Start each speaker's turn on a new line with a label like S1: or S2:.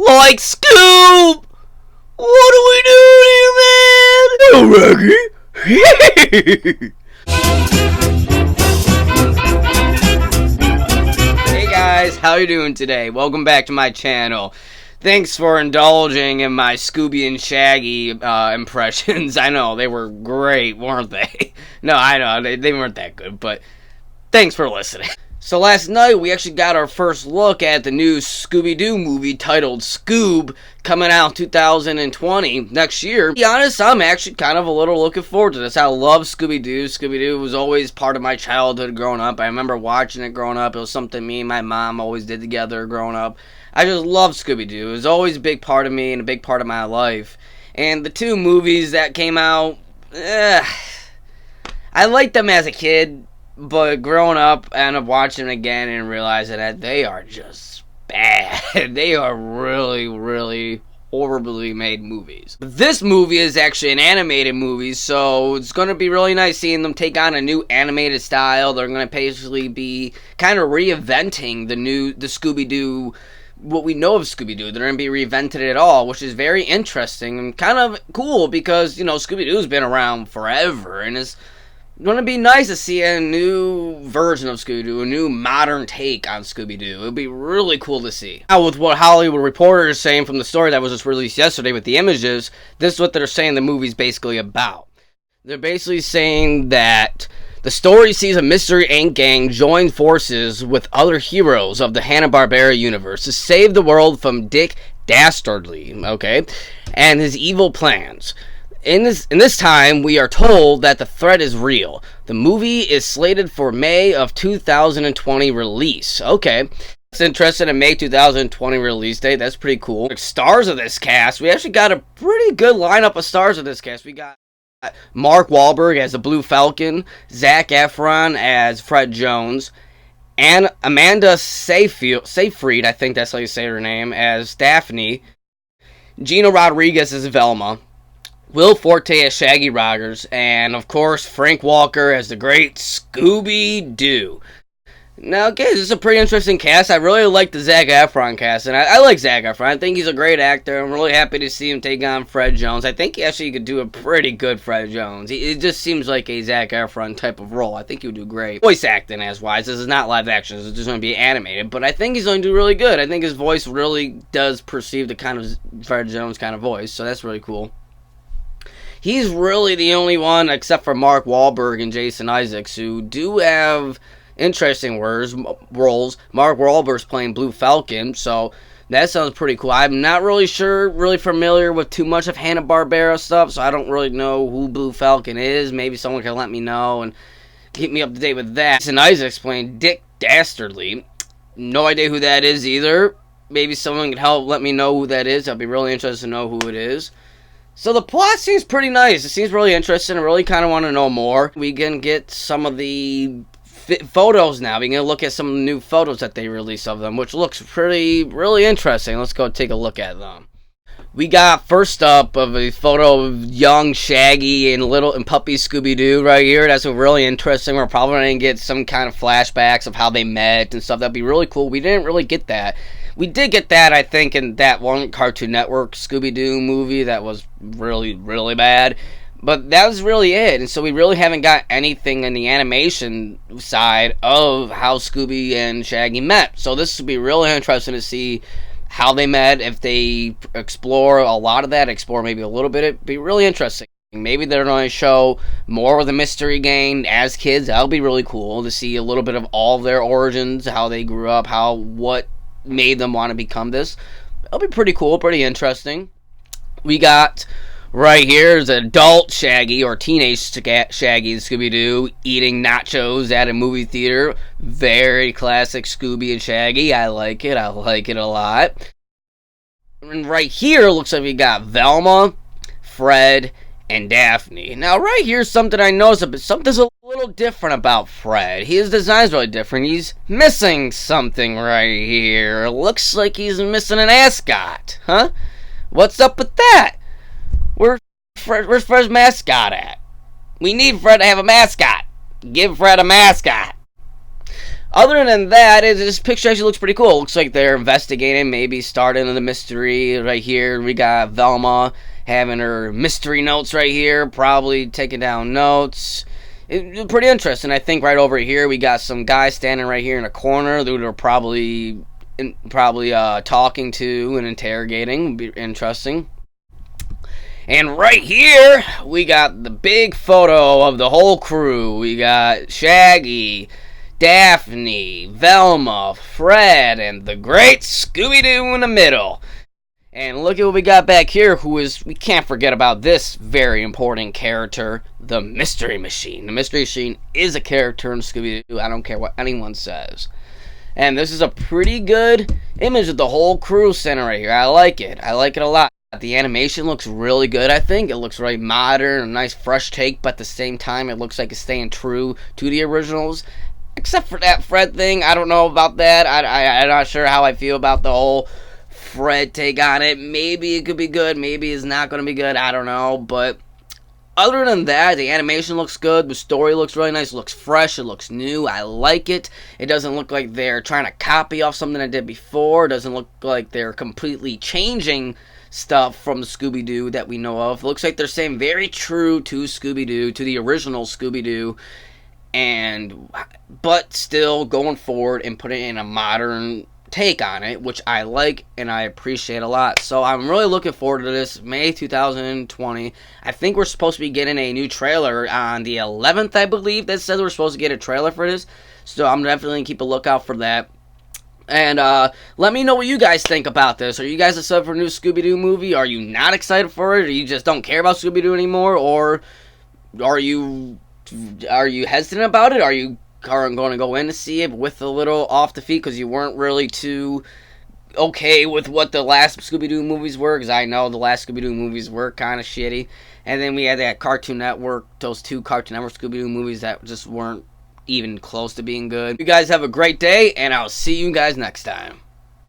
S1: Like Scoob! What are we doing here, man? Oh, Rocky. Hey guys, how you doing today? Welcome back to my channel. Thanks for indulging in my Scooby and Shaggy impressions. I know, they were great, weren't they? No, I know, they weren't that good, but thanks for listening. So last night, we actually got our first look at the new Scooby-Doo movie titled Scoob, coming out 2020, next year. To be honest, I'm actually kind of a little looking forward to this. I love Scooby-Doo. Scooby-Doo was always part of my childhood growing up. I remember watching it growing up. It was something me and my mom always did together growing up. I just love Scooby-Doo. It was always a big part of me and a big part of my life. And the two movies that came out, I liked them as a kid. But growing up, I ended up watching them again and realizing that they are just bad. They are really, really horribly made movies. But this movie is actually an animated movie, so it's going to be really nice seeing them take on a new animated style. They're going to basically be kind of reinventing the Scooby-Doo, what we know of Scooby-Doo. They're going to be reinvented it all, which is very interesting and kind of cool because, you know, Scooby-Doo's been around forever, and it's going to be nice to see a new version of Scooby-Doo, a new modern take on Scooby-Doo. It would be really cool to see. Now, with what Hollywood Reporter is saying from the story that was just released yesterday with the images, this is what they're saying the movie's basically about. They're basically saying that the story sees a Mystery Inc. gang join forces with other heroes of the Hanna-Barbera universe to save the world from Dick Dastardly, and his evil plans. In this time, we are told that the threat is real. The movie is slated for May of 2020 release. Okay. That's interesting, a May 2020 release date. That's pretty cool. Stars of this cast, we actually got a pretty good lineup of stars of this cast. We got Mark Wahlberg as the Blue Falcon, Zac Efron as Fred Jones, and Amanda Seyfried, I think that's how you say her name, as Daphne, Gina Rodriguez as Velma, Will Forte as Shaggy Rogers, and of course Frank Walker as the great Scooby-Doo. Now, okay, this is a pretty interesting cast. I really like the Zac Efron cast, and I like Zac Efron. I think he's a great actor. I'm really happy to see him take on Fred Jones. I think he actually could do a pretty good Fred Jones. It just seems like a Zac Efron type of role. I think he would do great. Voice acting as wise. This is not live action. This is just going to be animated, but I think he's going to do really good. I think his voice really does perceive the kind of Fred Jones kind of voice, so that's really cool. He's really the only one, except for Mark Wahlberg and Jason Isaacs, who do have interesting roles. Mark Wahlberg's playing Blue Falcon, so that sounds pretty cool. I'm not really familiar with too much of Hanna-Barbera stuff, so I don't really know who Blue Falcon is. Maybe someone can let me know and keep me up to date with that. Jason Isaacs playing Dick Dastardly. No idea who that is either. Maybe someone can help let me know who that is. I'd be really interested to know who it is. So the plot seems pretty nice. It seems really interesting. I really kind of want to know more. We can get some of the photos now. We can look at some of the new photos that they released of them, which looks really interesting. Let's go take a look at them. We got first up of a photo of young Shaggy and puppy Scooby-Doo right here. That's really interesting. We're probably going to get some kind of flashbacks of how they met and stuff. That'd be really cool. We didn't really get that. We did get that, I think, in that one Cartoon Network Scooby-Doo movie that was really bad. But that was really it. And so we really haven't got anything in the animation side of how Scooby and Shaggy met. So this would be really interesting to see how they met. If they explore a lot of that, explore maybe a little bit, it'd be really interesting. Maybe they're going to show more of the mystery gang as kids. That would be really cool to see a little bit of all of their origins, how they grew up, what made them want to become this. That'll be pretty cool, pretty interesting. We got right here is adult Shaggy or teenage Shaggy and Scooby-Doo eating nachos at a movie theater. Very classic Scooby and Shaggy. I like it a lot. And right here looks like we got Velma, Fred, and Daphne. Now right here something I noticed, but something's a little different about Fred. His design's really different. He's missing something right here. Looks like he's missing an ascot. Huh? What's up with that? Where's Fred's mascot at? We need Fred to have a mascot. Give Fred a mascot. Other than that, this picture actually looks pretty cool. It looks like they're investigating, maybe starting the mystery. Right here, we got Velma having her mystery notes right here, probably taking down notes. It's pretty interesting. I think right over here, we got some guys standing right here in a corner that are probably talking to and interrogating. Would be interesting. And right here, we got the big photo of the whole crew. We got Shaggy, Daphne, Velma, Fred, and the great Scooby-Doo in the middle. And look at what we got back here, we can't forget about this very important character, the Mystery Machine. The Mystery Machine is a character in Scooby-Doo. I don't care what anyone says. And this is a pretty good image of the whole crew center right here. I like it. I like it a lot. The animation looks really good, I think. It looks really modern, a nice fresh take, but at the same time, it looks like it's staying true to the originals. Except for that Fred thing. I don't know about that. I'm not sure how I feel about the whole Fred take on it. Maybe it could be good. Maybe it's not going to be good. I don't know. But other than that, the animation looks good. The story looks really nice. It looks fresh. It looks new. I like it. It doesn't look like they're trying to copy off something I did before. It doesn't look like they're completely changing stuff from the Scooby-Doo that we know of. It looks like they're staying very true to Scooby-Doo, to the original Scooby-Doo, but still going forward and putting in a modern take on it, which I like and I appreciate a lot. So I'm really looking forward to this. May 2020. I think we're supposed to be getting a new trailer on the 11th, I believe. That says we're supposed to get a trailer for this. So I'm definitely going to keep a lookout for that. And let me know what you guys think about this. Are you guys excited for a new Scooby-Doo movie? Are you not excited for it? Or you just don't care about Scooby-Doo anymore? Or are you hesitant about it? Are you going to go in to see it with a little off the feet because you weren't really too okay with what the last Scooby-Doo movies were? Because I know the last Scooby-Doo movies were kind of shitty. And then we had that Cartoon Network, those two Cartoon Network Scooby-Doo movies that just weren't even close to being good. You guys have a great day, and I'll see you guys next time.